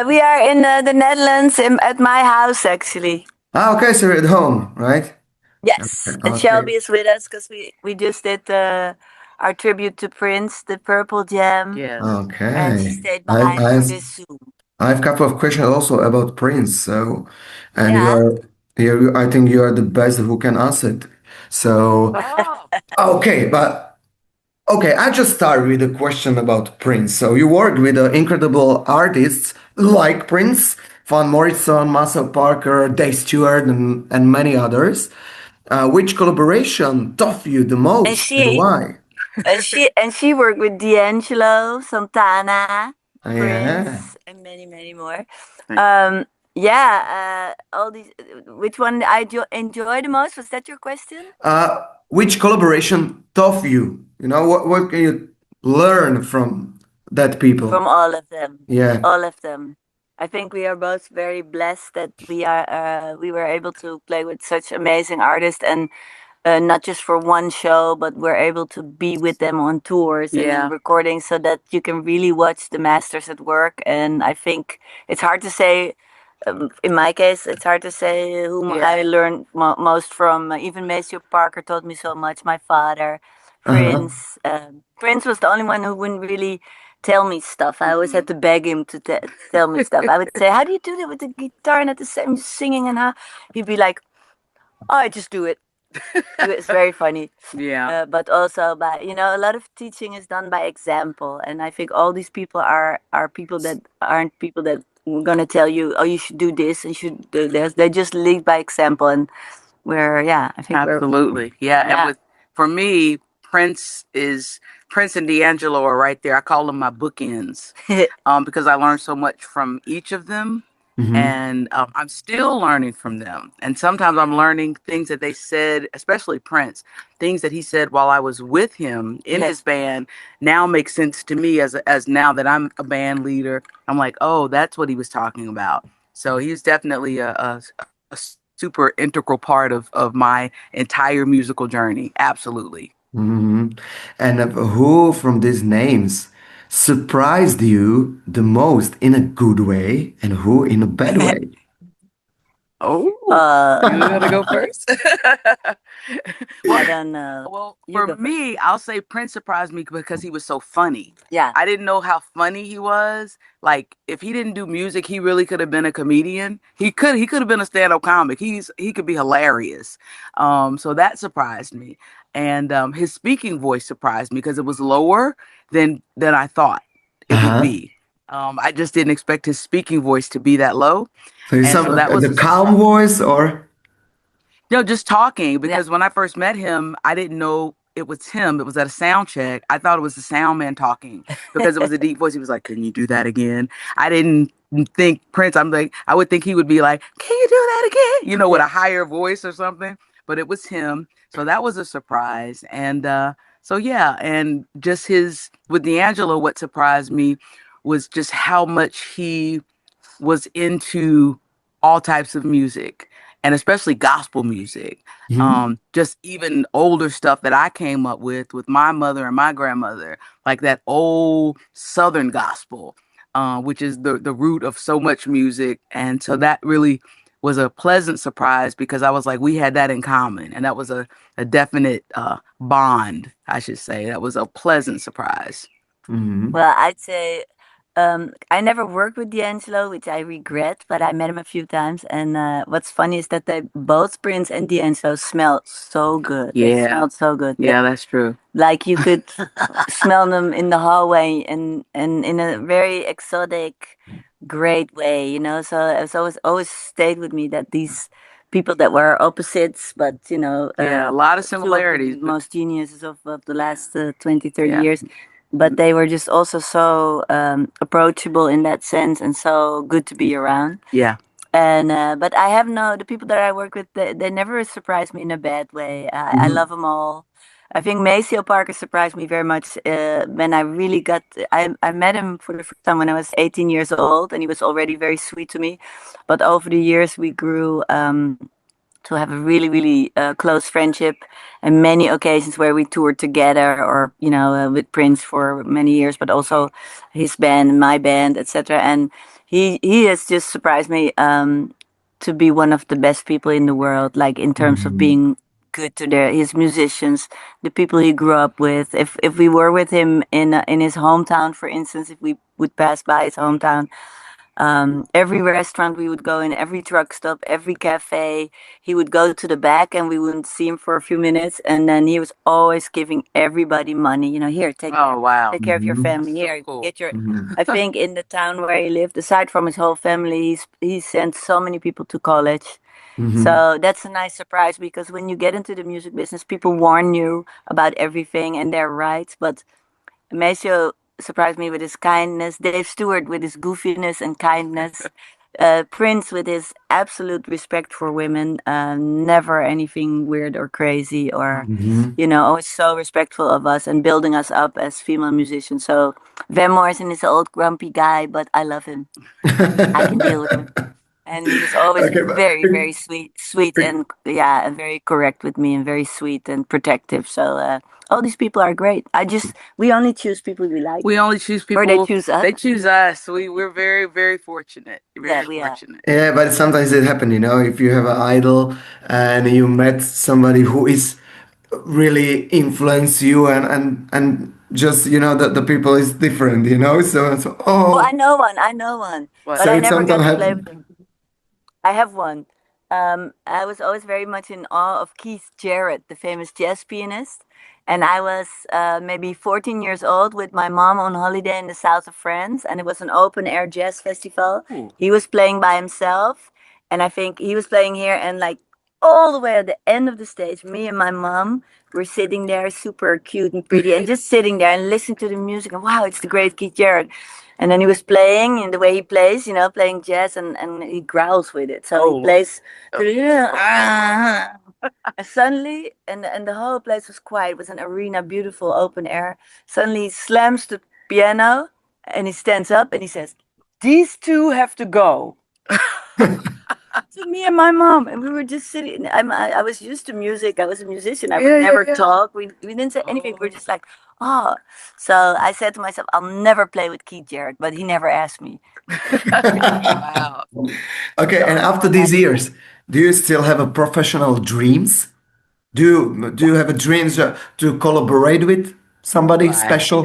We are in the Netherlands at my house, actually. Ah, okay, so you're at home, right? Yes, and Okay. Shelby is with us because we just did our tribute to Prince, the Purple Jam, Yes. and she Okay. stayed I behind I for this Zoom. I have a couple of questions also about Prince. So, and you Yeah. are here. I think you are the best who can answer it. So, okay, but okay, I just start with a question about Prince. So, you work with incredible artists like Prince, Van Morrison, Marcel Parker, Dave Stewart, and many others. Which collaboration taught you the And most and she why? she worked with D'Angelo, Santana, Yeah. Prince, and many many more. Um, yeah, all these. Which one enjoy the most? Was that your question? Which collaboration taught you? You know, what can you learn from that people? From all of them, Yeah. all of them. I think we are both very blessed that we were able to play with such amazing artists, and not just for one show, but we're able to be with them on tours and in recordings, so that you can really watch the masters at work. And I think it's hard to say. In my case, it's hard to say whom I learned most from. Even Maceo Parker taught me so much. My father, Uh-huh. Prince. Prince was the only one who wouldn't really tell me stuff. I always had to beg him to tell me stuff. I would say, "How do you do that with the guitar and at the same singing?" And how he'd be like, "Oh, I just do it." It's very funny. But also by a lot of teaching is done by example, and I think all these people are people that aren't people that were gonna tell you, oh, you should do this and should do this. They just lead by example, and I think Absolutely. Yeah. And yeah. for me, Prince and D'Angelo are right there. I call them my bookends, because I learned so much from each of them. Hmm. And I'm still learning from them. And sometimes I'm learning things that they said, especially Prince, things that he said while I was with him in his band now make sense to me as now that I'm a band leader. I'm like, oh, that's what he was talking about. So he's definitely a super integral part of my entire musical journey. Absolutely. Hmm. And who from these names surprised you the most in a good way and who in a bad way? Oh, you want to go first? I don't know. Well, You for go first. me, I'll say Prince surprised me because he was so funny. Yeah. I didn't know how funny he was. Like, if he didn't do music, he really could have been a comedian. He could have been a stand-up comic. He could be hilarious. So that surprised me. And his speaking voice surprised me because it was lower than I thought it would Uh-huh. be. I just didn't expect his speaking voice to be that low. So you And some so that was the calm voice or? no, just talking because when I first met him, I didn't know it was him. It was at a sound check. I thought it was the sound man talking because it was a deep voice. He was like, "Can you do that again?" I didn't think Prince. I'm like, I would think he would be like, "Can you do that again?" With a higher voice or something. But it was him, so that was a surprise. And so yeah, and just his with D'Angelo, what surprised me was just how much he was into all types of music and especially gospel music. Mhm. Just even older stuff that I came up with my mother and my grandmother, like that old Southern gospel, which is the root of so much music. And so that really was a pleasant surprise because I was like, we had that in common. And that was a definite bond, I should say. That was a pleasant surprise. Mhm. Well, I'd say I never worked with D'Angelo, which I regret, but I met him a few times. And what's funny is that they both Prince and D'Angelo smelled so good. They Yeah. smelled so good. Yeah, that's true. Like you could smell them in the hallway and in a very exotic, great way, So it's always stayed with me that these people that were opposites, but Yeah, a lot of two of the similarities, but most geniuses of the last 20, 30 yeah. years. But they were just also so approachable in that sense and so good to be around. Yeah. And but I have the people that I work with, they never surprise me in a bad way. I Mhm. love them all. I think Maceo Parker surprised me very much when I really got. I met him for the first time when I was 18 years old, and he was already very sweet to me. But over the years, we grew to have a really, really close friendship, and many occasions where we toured together, or with Prince for many years, but also his band, my band, etc. And he has just surprised me to be one of the best people in the world, like in terms of Mhm. being good to his musicians, the people he grew up with. If we were with him in his hometown, for instance, if we would pass by his hometown, every restaurant we would go in, every truck stop, every cafe, he would go to the back and we wouldn't see him for a few minutes. And then he was always giving everybody money. Here, Oh, wow. take care of your Mhm. family. So Here, cool. get your. Mhm. I think in the town where he lived, aside from his whole family, he sent so many people to college. Mhm. So that's a nice surprise because when you get into the music business, people warn you about everything and they're right. But Maceo surprised me with his kindness. Dave Stewart with his goofiness and kindness. Prince with his absolute respect for women. Never anything weird or crazy or, Mhm. always so respectful of us and building us up as female musicians. So Van Morrison is an old grumpy guy, but I love him. I can deal with him. And he was always Okay, very, very sweet, but and yeah, and very correct with me, and very sweet and protective. So all these people are great. We only choose people we like, We only choose or they people, choose us. they choose us. We're very, very fortunate. Yeah, Very we are. fortunate. yeah, but sometimes it happens, if you have an idol and you met somebody who is really influence you and just the people is different, so Oh, I oh, know one. I know one, What? but so I it never sometimes got to play with happen. him. I have one. I was always very much in awe of Keith Jarrett, the famous jazz pianist. And I was maybe 14 years old with my mom on holiday in the south of France, and it was an open air jazz festival. Ooh. He was playing by himself, and I think he was playing here, and like all the way at the end of the stage, me and my mom were sitting there, super cute and pretty, and just sitting there and listening to the music. And wow, it's the great Keith Jarrett. And then he was playing in the way he plays, playing jazz, and he growls with it. So he Oh, plays, and suddenly, and the whole place was quiet. It was an arena, beautiful open air. Suddenly, he slams the piano, and he stands up and he says, "These two have to go." To me and my mom, and we were just sitting. I was used to music. I was a musician. I would yeah, never yeah. talk. We didn't say anything. We were just like, oh. So I said to myself, I'll never play with Keith Jarrett, but he never asked me. Wow. Okay, and after these years, do you still have a professional dreams? Do you have a dreams to collaborate with somebody Right. special?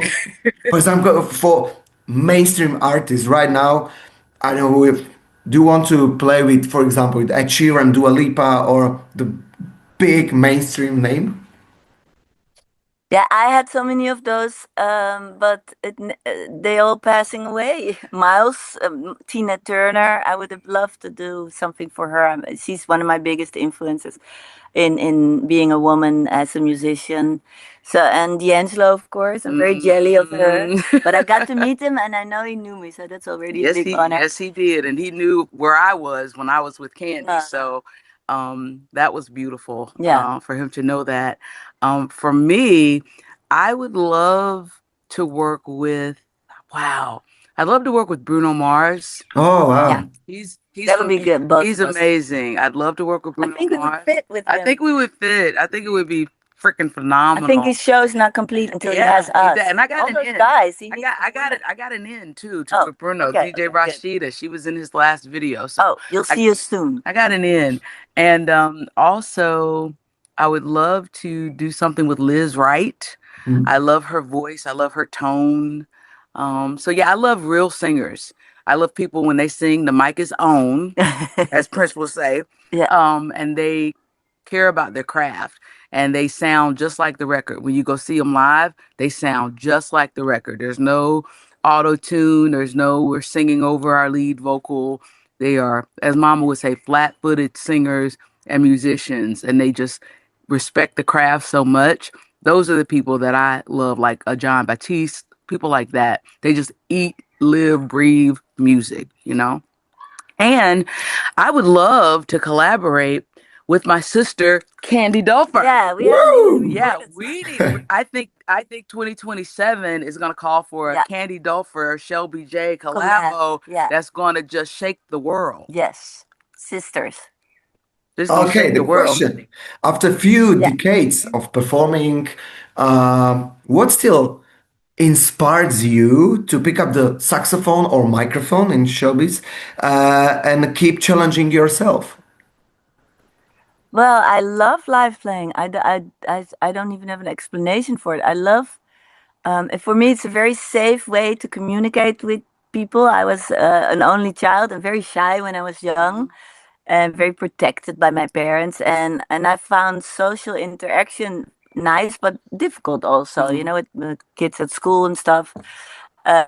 For example, for mainstream artists right now, I don't know if do you want to play with, for example, with Ed Sheeran, Dua Lipa, or the big mainstream name? Yeah, I had so many of those, but they all passing away. Miles, Tina Turner. I would have loved to do something for her. She's one of my biggest influences in being a woman as a musician. So, and D'Angelo, of course. I'm very jelly of her, Mm. but I got to meet him, and I know he knew me, so that's already a Yes, big honor. he did, and he knew where I was when I was with Candy. Uh, So, that was beautiful, yeah. for him to know that. For me, I would love to work with. Wow, I'd love to work with Bruno Mars. Oh Yeah, wow. He's that would be good, both he's of us. amazing. I'd love to work with I Bruno think we would Mars. fit with I him. think we would fit. I think it would be freaking I think phenomenal. his show is not complete until he Yeah, has us. and I got All an those in. guys, he needs to got win. it. I got an in too Oh, with Bruno, okay, DJ okay, good. Rashida. She was in his last video, so Oh, you'll I see us soon. I got an in. And also, I would love to do something with Liz Wright. I Mm. love her voice. I love her tone. So yeah, I love real singers. I love people when they sing, the mic is on, as Prince will say, Yeah, and they care about their craft and they sound just like the record. When you go see them live, they sound just like the record. There's no auto tune. There's no we're singing over our lead vocal. They are, as Mama would say, flat-footed singers and musicians, and they just respect the craft so much. Those are the people that I love, like a John Batiste, people like that. They just eat, live, breathe music. And I would love to collaborate with my sister Candy Dulfer. yeah, we Woo! Yeah, work at we something. need. I think 2027 is gonna call for a Yeah, Candy Dulfer Shelby J collab. collabo Yeah, that's gonna just shake the world. yes, sisters. Just gonna Okay, shake the the world. question. After a few Yeah. decades of performing, what still inspires you to pick up the saxophone or microphone in showbiz and keep challenging yourself? Well, I love live playing. I don't even have an explanation for it. I love, for me, it's a very safe way to communicate with people. I was an only child and very shy when I was young and very protected by my parents. And I found social interaction nice, but difficult also, you know, with kids at school and stuff. Uh,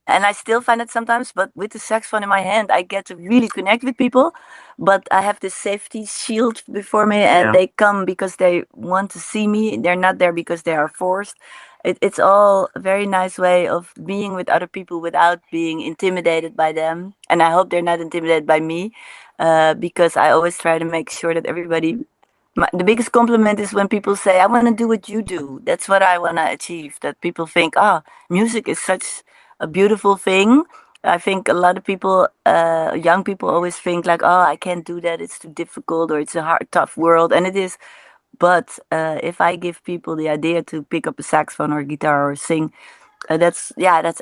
and I still find it sometimes, but with the saxophone in my hand, I get to really connect with people. But I have this safety shield before me, and Yeah. they come because they want to see me. They're not there because they are forced. It's all a very nice way of being with other people without being intimidated by them. And I hope they're not intimidated by me, because I always try to make sure that everybody. The biggest compliment is when people say, "I want to do what you do." That's what I want to achieve. That people think, "Ah, music is such a beautiful thing." I think a lot of people, young people, always think like, "Oh, I can't do that. It's too difficult, or it's a hard, tough world," and it is. But if I give people the idea to pick up a saxophone or a guitar or sing, that's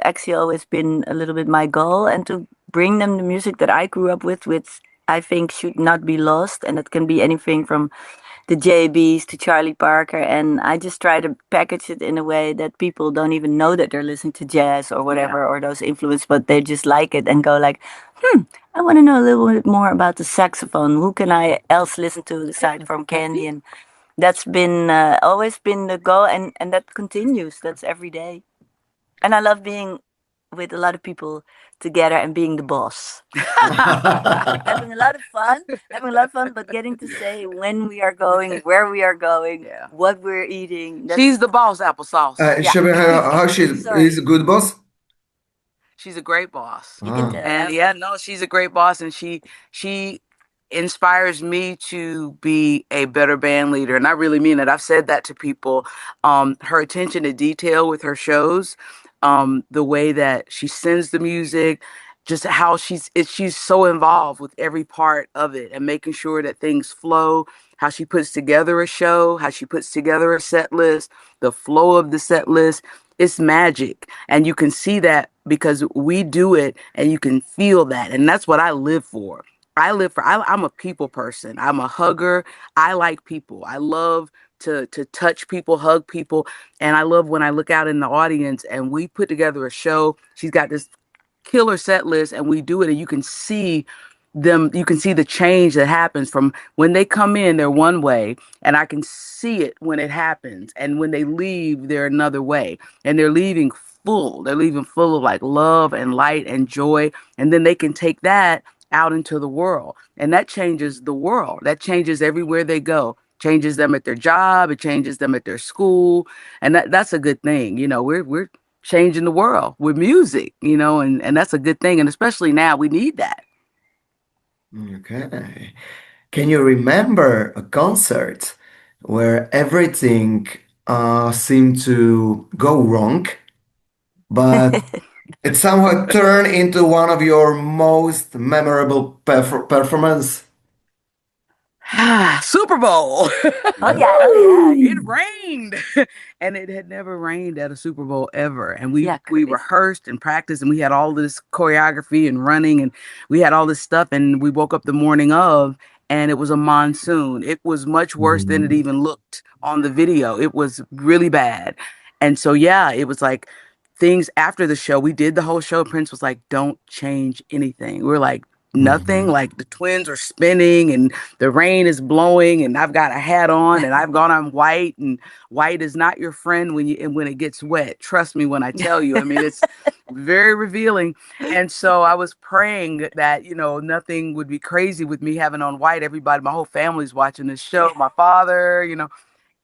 actually always been a little bit my goal, and to bring them the music that I grew up with, which I think should not be lost, and it can be anything from the JBs to Charlie Parker, and I just try to package it in a way that people don't even know that they're listening to jazz or whatever or those influences, but they just like it and go like, I want to know a little bit more about the saxophone. Who can I else listen to aside from Candy? And that's been always been the goal, and that continues. That's every day, and I love being with a lot of people together and being the boss. Having a lot of fun, but getting to say when we are going, where we are going, Yeah. what we're eating. She's the boss, applesauce. Shelby, how she Sorry. is a good boss? She's a great boss. You can Ah. tell. And yeah, no, she's a great boss, and she inspires me to be a better band leader. And I really mean it. I've said that to people. Her attention to detail with her shows, the way that she sends the music, just how she's so involved with every part of it and making sure that things flow, how she puts together a show, how she puts together a set list, the flow of the set list. It's magic. And you can see that because we do it and you can feel that. And that's what I live for. I'm a people person. I'm a hugger. I like people. I love to touch people, hug people. And I love when I look out in the audience and we put together a show. She's got this killer set list and we do it and you can see the change that happens from when they come in, they're one way, and I can see it when it happens. And when they leave, they're another way. And they're leaving full. They're leaving full of like love and light and joy. And then they can take that out into the world. And that changes the world. That changes everywhere they go. Changes them at their job, it changes them at their school. And that's a good thing. You know, we're changing the world with music, you know, and that's a good thing. And especially now, we need that. Okay. Can you remember a concert where everything seemed to go wrong, but it somehow turned into one of your most memorable performance? Super Bowl. Oh yeah. It rained. And it had never rained at a Super Bowl ever. And we Yeah, we crazy. rehearsed and practiced and we had all this choreography and running and we had all this stuff and we woke up the morning of and it was a monsoon. It was much worse than it Mm. even looked on the video. It was really bad. And so yeah, it was like things after the show. We did the whole show. Prince was like, "Don't change anything." We're like, nothing. Mhm. Like the twins are spinning and the rain is blowing and I've got a hat on and I've gone on white and white is not your friend when it gets wet. Trust me when I tell you. I mean, it's very revealing. And so I was praying that, you know, nothing would be crazy with me having on white. Everybody, my whole family's watching this show, my father, you know,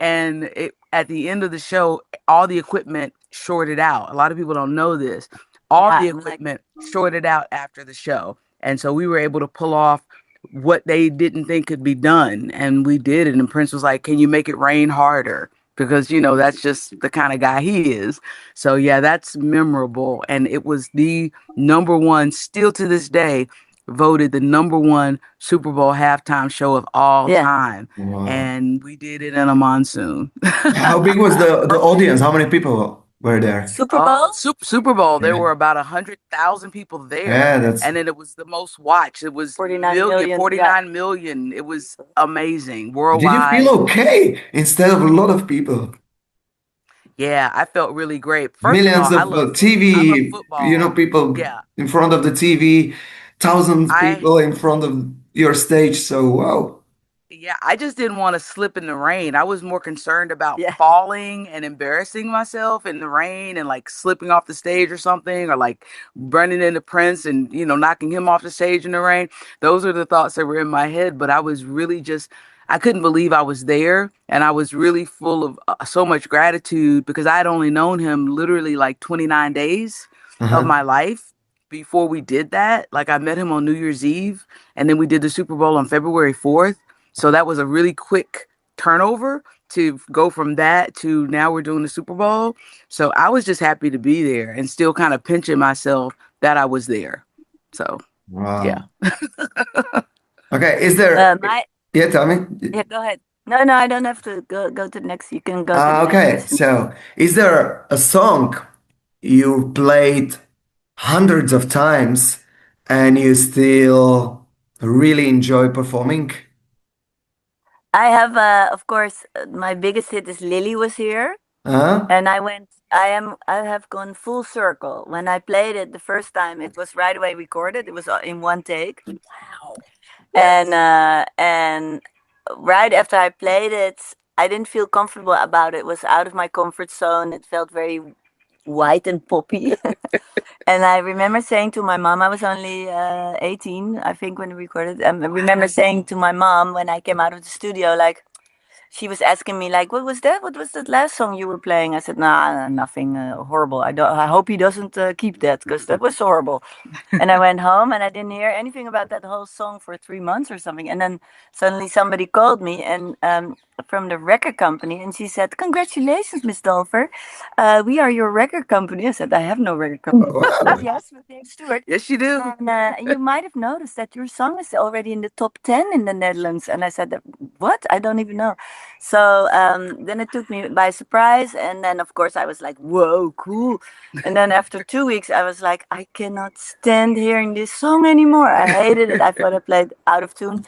and at the end of the show, all the equipment shorted out. A lot of people don't know this. All Yeah, the I'm like, equipment shorted out after the show. And so we were able to pull off what they didn't think could be done. And we did it. And Prince was like, "Can you make it rain harder?" Because, you know, that's just the kind of guy he is. So, yeah, that's memorable. And it was the number one, still to this day, voted the #1 Super Bowl halftime show of all time. Wow. And we did it in a monsoon. How big was the audience? How many people were there? Super Bowl? Super Bowl. There were about 100,000 people there. Yeah, and then it was the most watched. It was 49 million. It was amazing worldwide. Did you feel okay instead of a lot of people? Yeah, I felt really great. First Millions of all, of TV, I love football. People in front of the TV, thousands of people in front of your stage. So, wow. Yeah, I just didn't want to slip in the rain. I was more concerned about falling and embarrassing myself in the rain and like slipping off the stage or something, or like running into Prince and, knocking him off the stage in the rain. Those are the thoughts that were in my head. But I was really I couldn't believe I was there. And I was really full of so much gratitude because I had only known him literally like 29 days of my life before we did that. Like I met him on New Year's Eve, and then we did the Super Bowl on February 4th. So that was a really quick turnover to go from that to now we're doing the Super Bowl. So I was just happy to be there and still kind of pinching myself that I was there. So, yeah. Okay. Is there... Yeah, tell me. Yeah, go ahead. No, I don't have to go to the next. You can go to the okay. next. So is there a song you played hundreds of times and you still really enjoy performing? I have, of course, my biggest hit is Lily Was Here. And I have gone full circle. When I played it the first time, it was right away recorded. It was in one take. Wow. And right after I played it, I didn't feel comfortable about it. It was out of my comfort zone. It felt very white and poppy. And I remember saying to my mom, I was only 18, I think, when we recorded. I remember saying to my mom when I came out of the studio, like, she was asking me, like, what was that? What was that last song you were playing? I said, nah, nothing horrible. I hope he doesn't keep that, because that was horrible. And I went home and I didn't hear anything about that whole song for 3 months or something. And then suddenly somebody called me and from the record company, and she said, congratulations, Miss Dulfer. We are your record company. I said, I have no record company. Yes, with Dave Stewart. Yes, you do. And you might have noticed that your song is already in the top 10 in the Netherlands. And I said, what? I don't even know. So then it took me by surprise. And then, of course, I was like, whoa, cool. And then after 2 weeks, I was like, I cannot stand hearing this song anymore. I hated it. I thought I played out of tune.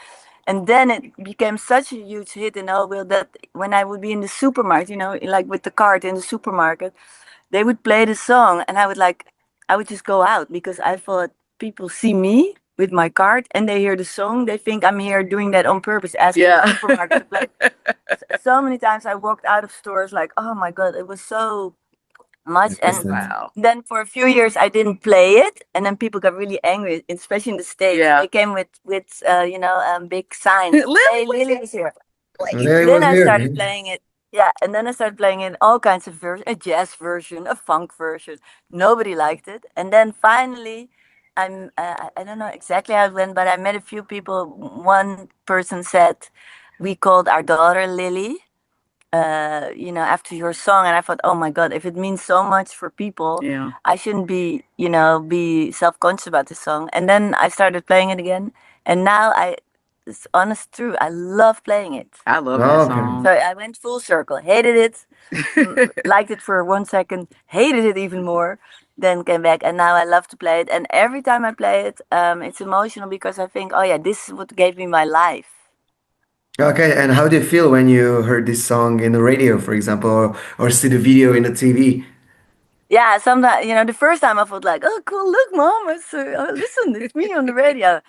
And then it became such a huge hit in Oakville that when I would be in the supermarket, like with the cart in the supermarket, they would play the song and I would just go out because I thought people see me with my cart and they hear the song. They think I'm here doing that on purpose, asking the supermarket to play. So many times I walked out of stores like, oh my God, it was so much. And then for a few years I didn't play it, and then people got really angry, especially in the States. They came with big signs. Hey, Lily was here. Then I started playing it. Yeah, and then I started playing it in all kinds of versions, a jazz version, a funk version. Nobody liked it. And then finally, I don't know exactly how it went, but I met a few people. One person said, we called our daughter Lily. After your song, and I thought, oh my God, if it means so much for people, I shouldn't be self-conscious about this song. And then I started playing it again, and now it's honest true, I love playing it. I love that song. So I went full circle, hated it, liked it for 1 second, hated it even more, then came back, and now I love to play it. And every time I play it, it's emotional because I think, oh yeah, this is what gave me my life. Okay, and how do you feel when you heard this song in the radio, for example, or see the video in the TV? Yeah, sometimes, the first time I felt like, oh, cool, look, Mom, listen, it's me on the radio.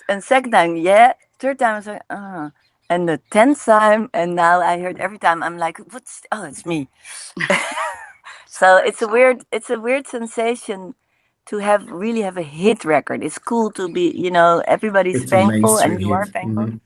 And second time, yeah. Third time, I was like, oh. And the 10th time, and now I heard every time, I'm like, it's me. So it's a weird sensation to really have a hit record. It's cool to be, everybody's thankful, and you are thankful. Mm-hmm.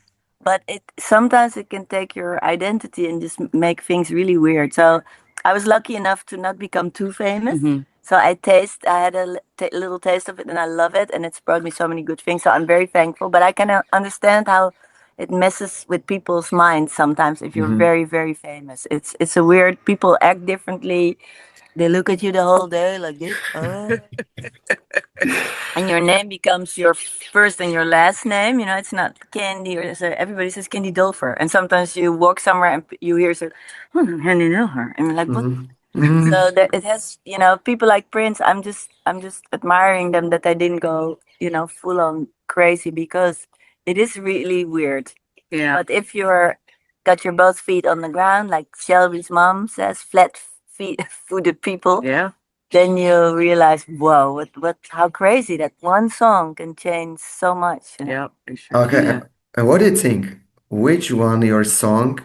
But sometimes it can take your identity and just make things really weird. So I was lucky enough to not become too famous. Mm-hmm. So I had a little taste of it, and I love it. And it's brought me so many good things. So I'm very thankful. But I can understand how it messes with people's minds sometimes if you're very, very famous. It's a weird, people act differently. They look at you the whole day like this. Oh. And your name becomes your first and your last name. It's not Candy or so everybody says Candy Dulfer. And sometimes you walk somewhere and you hear so, Candy Dulfer, and you're like, what? So it has, people like Prince. I'm just admiring them that they didn't go, full on crazy, because it is really weird. Yeah. But if you're got your both feet on the ground, like Shelby's mom says, flat feet footed people. Yeah. Then you realize, whoa, how crazy that one song can change so much. Yep. It sure Okay. can. And what do you think? Which one your song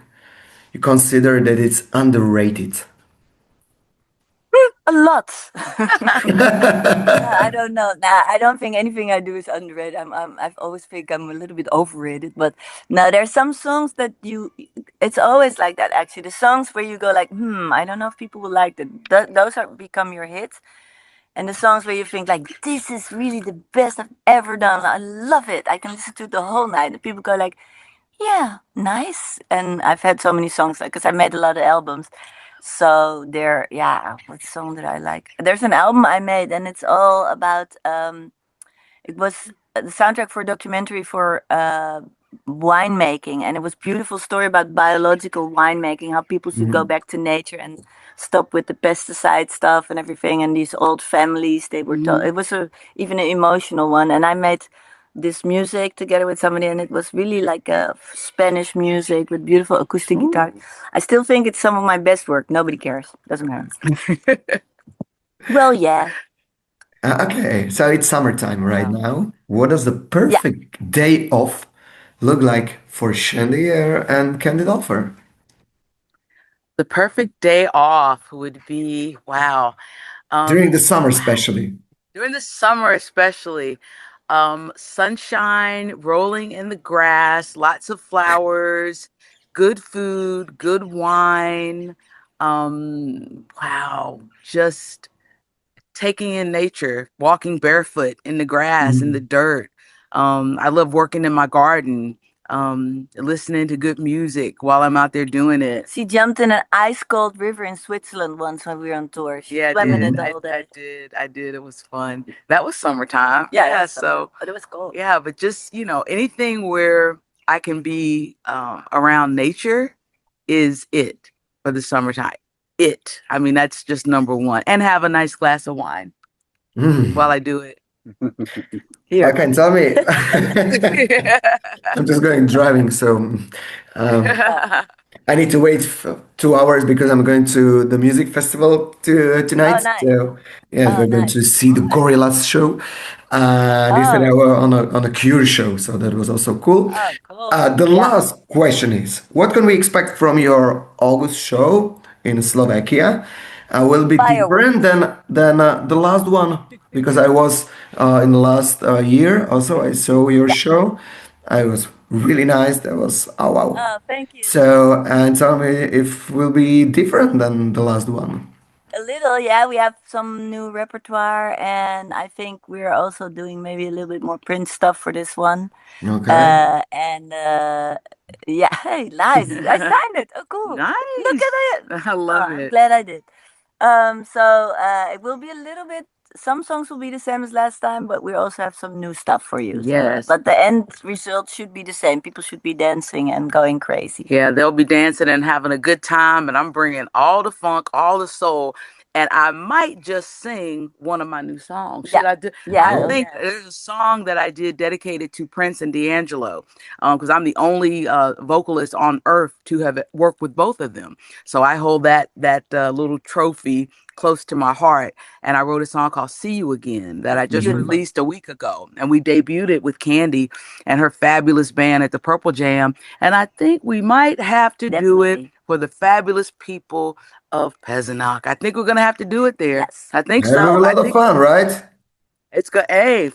you consider that it's underrated? A lot. I don't know. Nah, I don't think anything I do is underrated. I've always think I'm a little bit overrated, but no, there's some songs that it's always like that, actually. The songs where you go like, I don't know if people will like that. Those are become your hits. And the songs where you think like, this is really the best I've ever done. I love it. I can listen to it the whole night. And people go like, yeah, nice. And I've had so many songs, like, because I made a lot of albums. So what song did I like? There's an album I made, and it's all about, it was the soundtrack for a documentary for winemaking, and it was beautiful story about biological winemaking, how people should go back to nature and stop with the pesticide stuff and everything. And these old families, they were told, it was even an emotional one, and I made this music together with somebody, and it was really like a Spanish music with beautiful acoustic guitar. I still think it's some of my best work. Nobody cares. Doesn't matter. Well, yeah. Okay, so it's summertime right now. What does the perfect day off look like for Shandy and Candy Dulfer? The perfect day off would be, wow. During the summer, especially. During the summer, especially. Sunshine, rolling in the grass, lots of flowers, good food, good wine. Wow, just taking in nature, walking barefoot in the grass, in the dirt. I love working in my garden, listening to good music while I'm out there doing it. She jumped in an ice cold river in Switzerland once when we were on tour. She swam in it all day. I did. It was fun. That was summertime. Yeah, so but it was cold. yeah, but just, anything where I can be around nature is it for the summertime. I mean, that's just number one. And have a nice glass of wine while I do it. I can tell me. I'm just going driving, so I need to wait 2 hours because I'm going to the music festival tonight. Oh, nice. So we're going to see the Gorillaz show. They said I were on a Cure show, so that was also cool. Oh, cool. The last question is, what can we expect from your August show in Slovakia? Will be different than the last one, because I was in the last year also. I saw your show. I was really nice. That was wow. Oh, thank you. So, and tell me if will be different than the last one. A little, yeah. We have some new repertoire, and I think we're also doing maybe a little bit more Prince stuff for this one. Okay. Hey, nice. I signed it. Oh, cool. Nice. Look at it. I love I'm it. glad I did. It will be a little bit. Some songs will be the same as last time, but we also have some new stuff for you. Yes. But the end result should be the same. People should be dancing and going crazy. Yeah, they'll be dancing and having a good time, and I'm bringing all the funk, all the soul, and I might just sing one of my new songs. Should I do? Yeah. I think there's a song that I did dedicated to Prince and D'Angelo, because I'm the only vocalist on earth to have worked with both of them. So I hold that little trophy close to my heart, and I wrote a song called See You Again that I just released a week ago, and we debuted it with Candy and her fabulous band at the Purple Jam, and I think we might have to do it for the fabulous people of Pezinok. I think we're gonna have to do it there. Yes. I think Have so. a lot of fun, right? It's good. I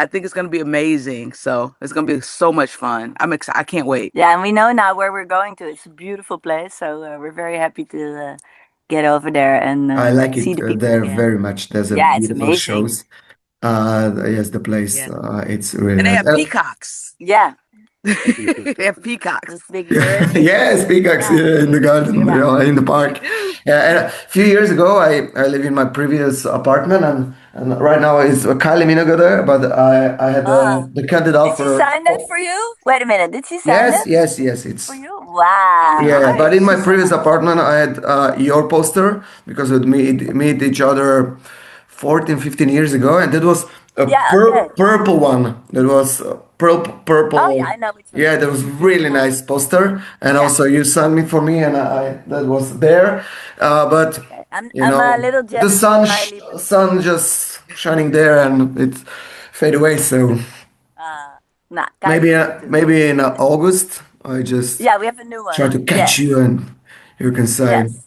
think it's gonna be amazing. So it's gonna be so much fun. I'm excited. I can't wait. Yeah, and we know now where we're going to. It's a beautiful place, so we're very happy to get over there and I like see it the people there again. very much. There's a Yeah, it's beautiful amazing. shows. Yes, the place. Yeah. It's really And they nice. have peacocks. Yeah. They have peacocks. This big bird. Yes, peacocks in the garden, in the park. Yeah, and a few years ago, I live in my previous apartment, and right now it's Kylie Minogue there, but I had the Candy Did Dulfer. she sign that for you? Wait a minute. Did she sign that Yes, it's for you? Wow. yeah. But in my previous apartment, I had your poster because we meet each other 14, 15 years ago, and that was a purple one. That was purple. Oh yeah, I know which one. Yeah, that was really nice poster, and also you signed me for me, and I that was there. But I'm you know, a little the jealous. sun just shining there, and it fade away. So Nah, maybe in August, I just we have a new one. try to catch you, and you can sign. Yes.